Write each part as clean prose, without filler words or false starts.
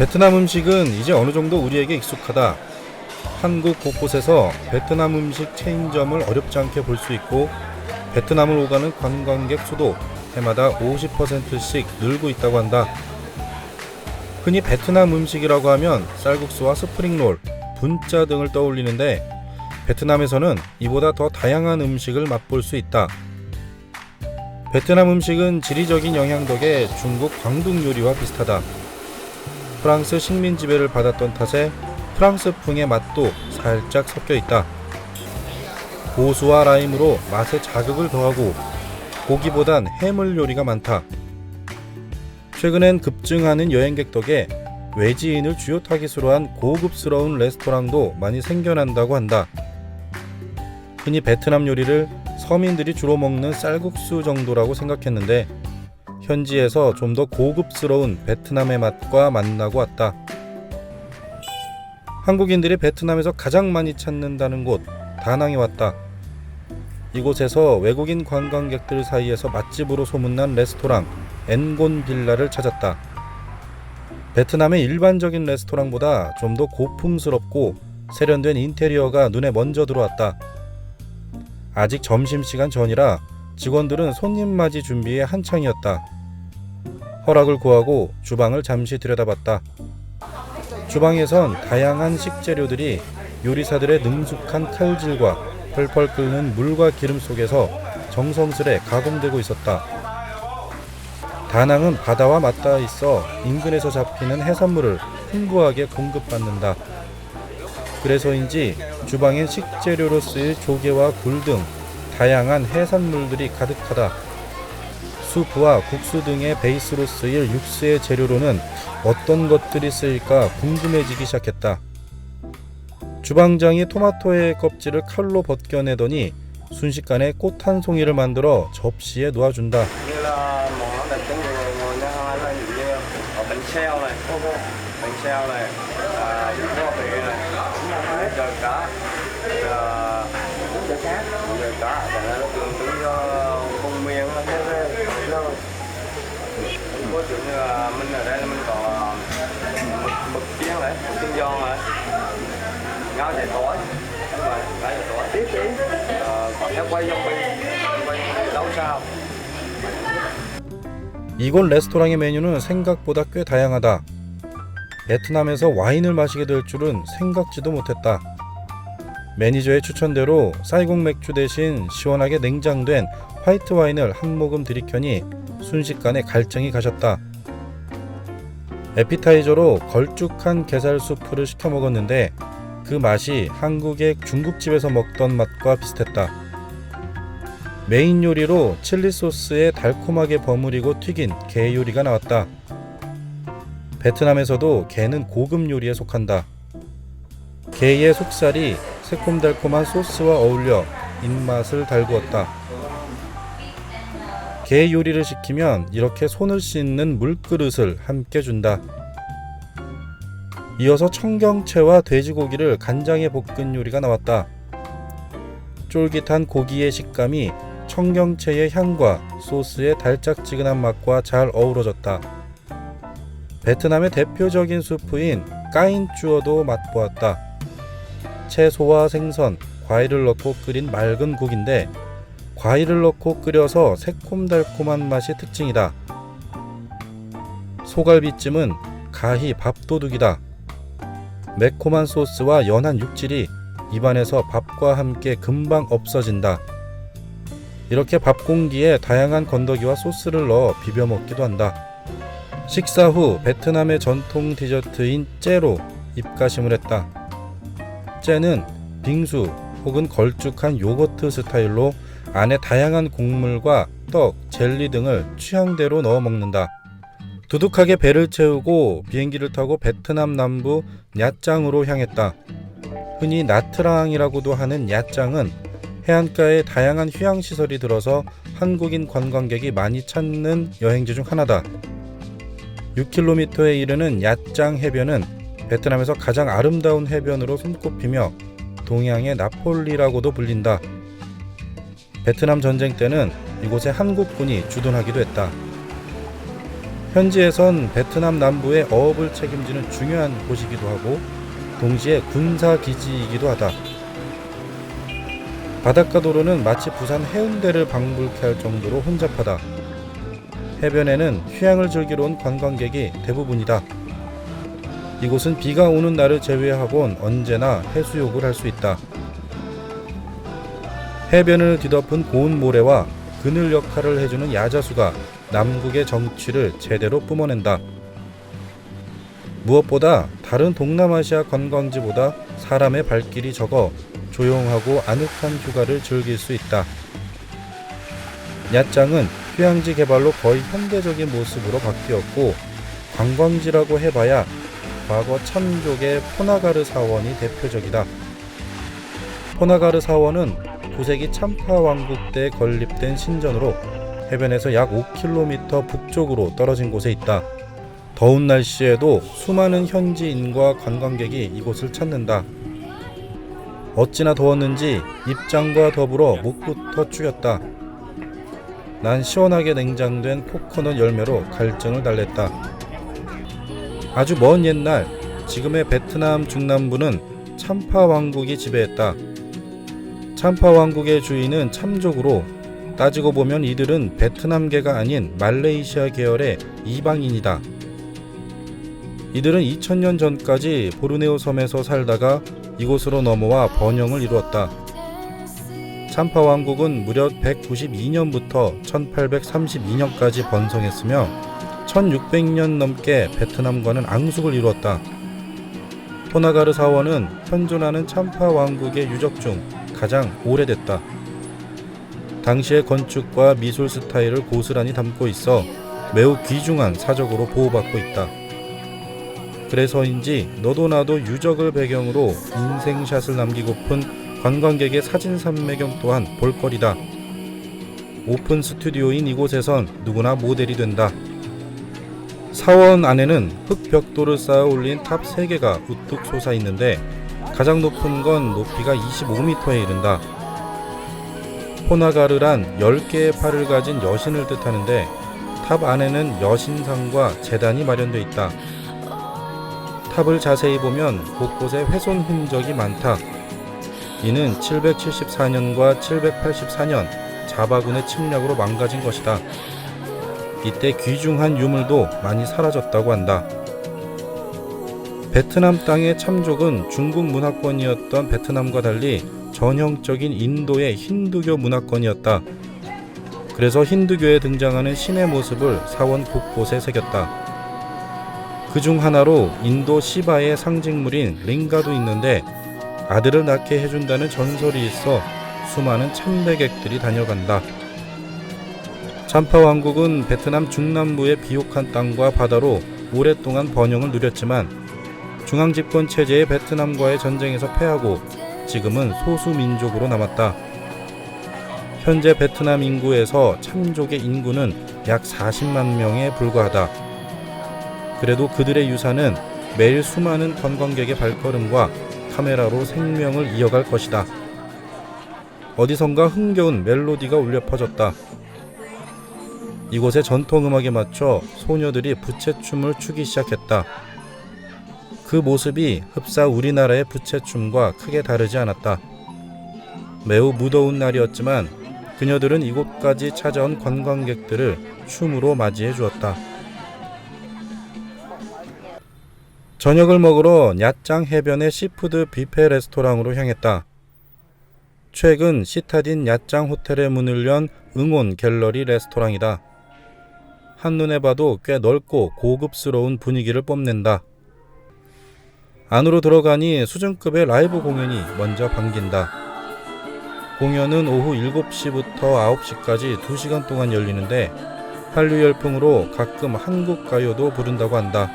베트남 음식은 이제 어느 정도 우리에게 익숙하다. 한국 곳곳에서 베트남 음식 체인점을 어렵지 않게 볼 수 있고, 베트남을 오가는 관광객 수도 해마다 50%씩 늘고 있다고 한다. 흔히 베트남 음식이라고 하면 쌀국수와 스프링롤, 분짜 등을 떠올리는데, 베트남에서는 이보다 더 다양한 음식을 맛볼 수 있다. 베트남 음식은 지리적인 영향 덕에 중국 광둥 요리와 비슷하다. 프랑스 식민 지배를 받았던 탓에 프랑스풍의 맛도 살짝 섞여 있다. 고수와 라임으로 맛에 자극을 더하고 고기보단 해물 요리가 많다. 최근엔 급증하는 여행객 덕에 외지인을 주요 타깃으로 한 고급스러운 레스토랑도 많이 생겨난다고 한다. 흔히 베트남 요리를 서민들이 주로 먹는 쌀국수 정도라고 생각했는데, 현지에서 좀 더 고급스러운 베트남의 맛과 만나고 왔다. 한국인들이 베트남에서 가장 많이 찾는다는 곳 다낭에 왔다. 이곳에서 외국인 관광객들 사이에서 맛집으로 소문난 레스토랑 엔곤 빌라를 찾았다. 베트남의 일반적인 레스토랑보다 좀 더 고풍스럽고 세련된 인테리어가 눈에 먼저 들어왔다. 아직 점심시간 전이라 직원들은 손님 맞이 준비에 한창이었다. 허락을 구하고 주방을 잠시 들여다봤다. 주방에선 다양한 식재료들이 요리사들의 능숙한 칼질과 펄펄 끓는 물과 기름 속에서 정성스레 가공되고 있었다. 다낭은 바다와 맞닿아 있어 인근에서 잡히는 해산물을 풍부하게 공급받는다. 그래서인지 주방엔 식재료로 쓰일 조개와 굴 등 다양한 해산물들이 가득하다. 수프와 국수 등의 베이스로 쓰일 육수의 재료로는 어떤 것들이 쓰일까 궁금해지기 시작했다. 주방장이 토마토의 껍질을 칼로 벗겨내더니 순식간에 꽃 한 송이를 만들어 접시에 놓아준다. 이곳 레스토랑의 메뉴는 생각보다 꽤 다양하다. 베트남에서 와인을 마시게 될 줄은 생각지도 못했다. 매니저의 추천대로 쌀국 맥주 대신 시원하게 냉장된 화이트 와인을 한 모금 들이켜니 순식간에 갈증이 가셨다. 에피타이저로 걸쭉한 게살 수프를 시켜 먹었는데 그 맛이 한국의 중국집에서 먹던 맛과 비슷했다. 메인 요리로 칠리 소스에 달콤하게 버무리고 튀긴 게 요리가 나왔다. 베트남에서도 게는 고급 요리에 속한다. 게의 속살이 새콤달콤한 소스와 어울려 입맛을 달구었다. 게 요리를 시키면 이렇게 손을 씻는 물그릇을 함께 준다. 이어서 청경채와 돼지고기를 간장에 볶은 요리가 나왔다. 쫄깃한 고기의 식감이 청경채의 향과 소스의 달짝지근한 맛과 잘 어우러졌다. 베트남의 대표적인 수프인 까인쭈어도 맛보았다. 채소와 생선, 과일을 넣고 끓인 맑은 국인데 과일을 넣고 끓여서 새콤달콤한 맛이 특징이다. 소갈비찜은 가히 밥도둑이다. 매콤한 소스와 연한 육질이 입안에서 밥과 함께 금방 없어진다. 이렇게 밥 공기에 다양한 건더기와 소스를 넣어 비벼 먹기도 한다. 식사 후 베트남의 전통 디저트인 째로 입가심을 했다. 째는 빙수 혹은 걸쭉한 요거트 스타일로 안에 다양한 곡물과 떡, 젤리 등을 취향대로 넣어 먹는다. 두둑하게 배를 채우고 비행기를 타고 베트남 남부 냐짱으로 향했다. 흔히 나트랑이라고도 하는 냐짱은 해안가에 다양한 휴양시설이 들어서 한국인 관광객이 많이 찾는 여행지 중 하나다. 6km에 이르는 냐짱 해변은 베트남에서 가장 아름다운 해변으로 손꼽히며 동양의 나폴리라고도 불린다. 베트남 전쟁 때는 이곳에 한국군이 주둔하기도 했다. 현지에선 베트남 남부의 어업을 책임지는 중요한 곳이기도 하고 동시에 군사기지이기도 하다. 바닷가 도로는 마치 부산 해운대를 방불케 할 정도로 혼잡하다. 해변에는 휴양을 즐기러 온 관광객이 대부분이다. 이곳은 비가 오는 날을 제외하곤 언제나 해수욕을 할 수 있다. 해변을 뒤덮은 고운 모래와 그늘 역할을 해주는 야자수가 남국의 정취를 제대로 뿜어낸다. 무엇보다 다른 동남아시아 관광지보다 사람의 발길이 적어 조용하고 아늑한 휴가를 즐길 수 있다. 얏장은 휴양지 개발로 거의 현대적인 모습으로 바뀌었고 관광지라고 해봐야 과거 참족의 포나가르 사원이 대표적이다. 포나가르 사원은 9세기 참파 왕국 때 건립된 신전으로 해변에서 약 5km 북쪽으로 떨어진 곳에 있다. 더운 날씨에도 수많은 현지인과 관광객이 이곳을 찾는다. 어찌나 더웠는지 입장과 더불어 목부터 축였다. 난 시원하게 냉장된 코코넛 열매로 갈증을 달랬다. 아주 먼 옛날, 지금의 베트남 중남부는 참파 왕국이 지배했다. 참파 왕국의 주인은 참족으로 따지고 보면 이들은 베트남계가 아닌 말레이시아 계열의 이방인이다. 이들은 2000년 전까지 보르네오 섬에서 살다가 이곳으로 넘어와 번영을 이루었다. 참파 왕국은 무려 192년부터 1832년까지 번성했으며 1600년 넘게 베트남과는 앙숙을 이루었다. 포나가르 사원은 현존하는 참파 왕국의 유적 중 가장 오래됐다. 당시의 건축과 미술 스타일을 고스란히 담고 있어 매우 귀중한 사적으로 보호받고 있다. 그래서인지 너도 나도 유적을 배경으로 인생샷을 남기고픈 관광객의 사진 산매경 또한 볼거리다. 오픈 스튜디오인 이곳에선 누구나 모델이 된다. 사원 안에는 흙벽돌을 쌓아 올린 탑 3개가 우뚝 솟아 있는데 가장 높은 건 높이가 25m에 이른다. 포나가르란 10개의 팔을 가진 여신을 뜻하는데 탑 안에는 여신상과 제단이 마련되어 있다. 탑을 자세히 보면 곳곳에 훼손 흔적이 많다. 이는 774년과 784년 자바군의 침략으로 망가진 것이다. 이때 귀중한 유물도 많이 사라졌다고 한다. 베트남 땅의 참족은 중국 문화권이었던 베트남과 달리 전형적인 인도의 힌두교 문화권이었다. 그래서 힌두교에 등장하는 신의 모습을 사원 곳곳에 새겼다. 그중 하나로 인도 시바의 상징물인 링가도 있는데 아들을 낳게 해준다는 전설이 있어 수많은 참배객들이 다녀간다. 참파 왕국은 베트남 중남부의 비옥한 땅과 바다로 오랫동안 번영을 누렸지만 중앙집권 체제의 베트남과의 전쟁에서 패하고 지금은 소수민족으로 남았다. 현재 베트남 인구에서 참족의 인구는 약 40만 명에 불과하다. 그래도 그들의 유산은 매일 수많은 관광객의 발걸음과 카메라로 생명을 이어갈 것이다. 어디선가 흥겨운 멜로디가 울려 퍼졌다. 이곳의 전통음악에 맞춰 소녀들이 부채춤을 추기 시작했다. 그 모습이 흡사 우리나라의 부채춤과 크게 다르지 않았다. 매우 무더운 날이었지만 그녀들은 이곳까지 찾아온 관광객들을 춤으로 맞이해 주었다. 저녁을 먹으러 얏장 해변의 시푸드 뷔페 레스토랑으로 향했다. 최근 시타딘 얏장 호텔에 문을 연 응온 갤러리 레스토랑이다. 한눈에 봐도 꽤 넓고 고급스러운 분위기를 뽐낸다. 안으로 들어가니 수준급의 라이브 공연이 먼저 반긴다. 공연은 오후 7시부터 9시까지 2시간 동안 열리는데 한류 열풍으로 가끔 한국 가요도 부른다고 한다.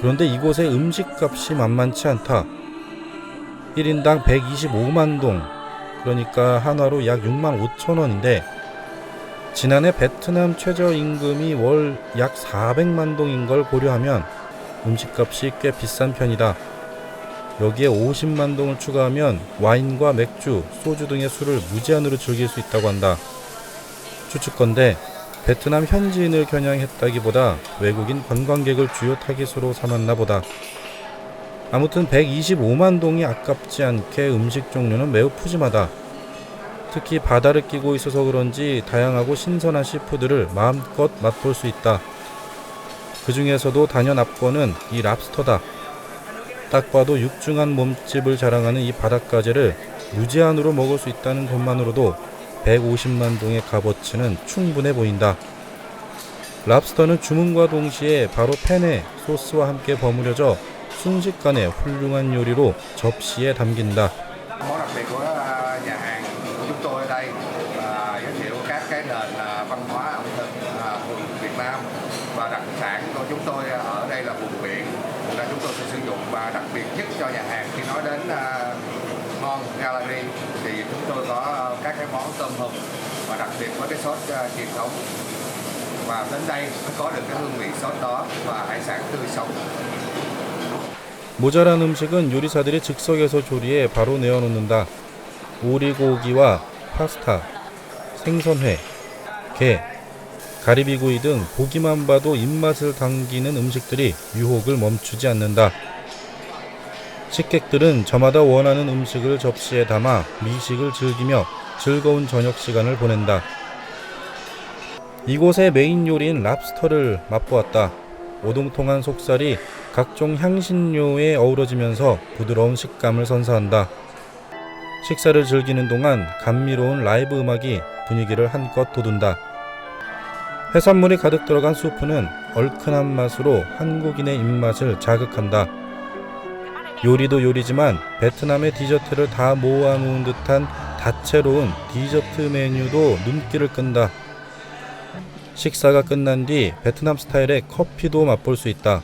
그런데 이곳의 음식값이 만만치 않다. 1인당 125만 동, 그러니까 한화로 약 6만 5천 원인데 지난해 베트남 최저임금이 월 약 400만 동인 걸 고려하면 음식값이 꽤 비싼 편이다. 여기에 50만 동을 추가하면 와인과 맥주, 소주 등의 술을 무제한으로 즐길 수 있다고 한다. 추측건데 베트남 현지인을 겨냥했다기보다 외국인 관광객을 주요 타깃으로 삼았나 보다. 아무튼 125만 동이 아깝지 않게 음식 종류는 매우 푸짐하다. 특히 바다를 끼고 있어서 그런지 다양하고 신선한 시푸드를 마음껏 맛볼 수 있다. 그 중에서도 단연 압권은 이 랍스터다. 딱 봐도 육중한 몸집을 자랑하는 이 바닷가재를 무제한으로 먹을 수 있다는 것만으로도 150만 동의 값어치는 충분해 보인다. 랍스터는 주문과 동시에 바로 팬에 소스와 함께 버무려져 순식간에 훌륭한 요리로 접시에 담긴다. Món đặc biệt của nhà hàng của chúng tôi ở đây là giới thiệu các cái nền văn hóa ẩm thực vùng Việt Nam, và đặc sản của chúng tôi ở đây là vùng biển, là chúng tôi sẽ sử dụng, và đặc biệt nhất cho nhà hàng khi nói đến ngon gallery thì chúng tôi có các cái món tôm hùm, và đặc biệt với cái sốt truyền thống, và đến đây mới có được cái hương vị sốt đó và hải sản tươi sống. 모자란 음식은 요리사들이 즉석에서 조리해 바로 내어놓는다. 오리고기와 파스타, 생선회, 게, 가리비구이 등 보기만 봐도 입맛을 당기는 음식들이 유혹을 멈추지 않는다. 식객들은 저마다 원하는 음식을 접시에 담아 미식을 즐기며 즐거운 저녁 시간을 보낸다. 이곳의 메인 요리인 랍스터를 맛보았다. 오동통한 속살이 각종 향신료에 어우러지면서 부드러운 식감을 선사한다. 식사를 즐기는 동안 감미로운 라이브 음악이 분위기를 한껏 돋운다. 해산물이 가득 들어간 수프는 얼큰한 맛으로 한국인의 입맛을 자극한다. 요리도 요리지만 베트남의 디저트를 다 모아놓은 듯한 다채로운 디저트 메뉴도 눈길을 끈다. 식사가 끝난 뒤 베트남 스타일의 커피도 맛볼 수 있다.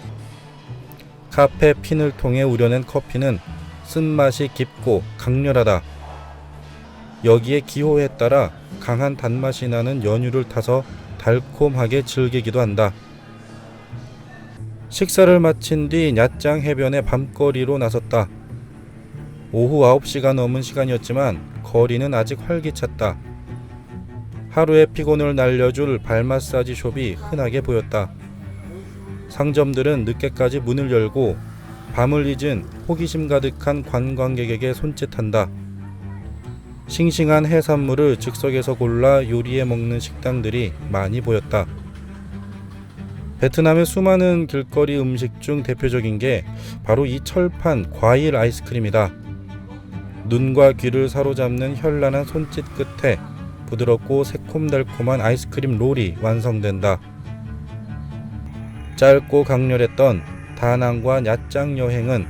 카페 핀을 통해 우려낸 커피는 쓴맛이 깊고 강렬하다. 여기에 기호에 따라 강한 단맛이 나는 연유를 타서 달콤하게 즐기기도 한다. 식사를 마친 뒤 얏장 해변의 밤거리로 나섰다. 오후 9시가 넘은 시간이었지만 거리는 아직 활기찼다. 하루의 피곤을 날려줄 발 마사지 숍이 흔하게 보였다. 상점들은 늦게까지 문을 열고 밤을 잊은 호기심 가득한 관광객에게 손짓한다. 싱싱한 해산물을 즉석에서 골라 요리해 먹는 식당들이 많이 보였다. 베트남의 수많은 길거리 음식 중 대표적인 게 바로 이 철판 과일 아이스크림이다. 눈과 귀를 사로잡는 현란한 손짓 끝에 부드럽고 새콤달콤한 아이스크림 롤이 완성된다. 짧고 강렬했던 다낭과 얏장 여행은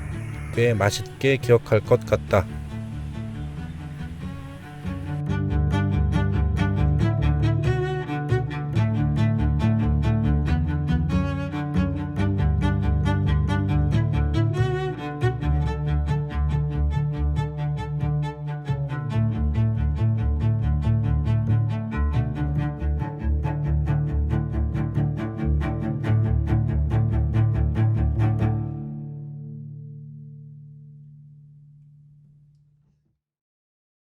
꽤 맛있게 기억할 것 같다.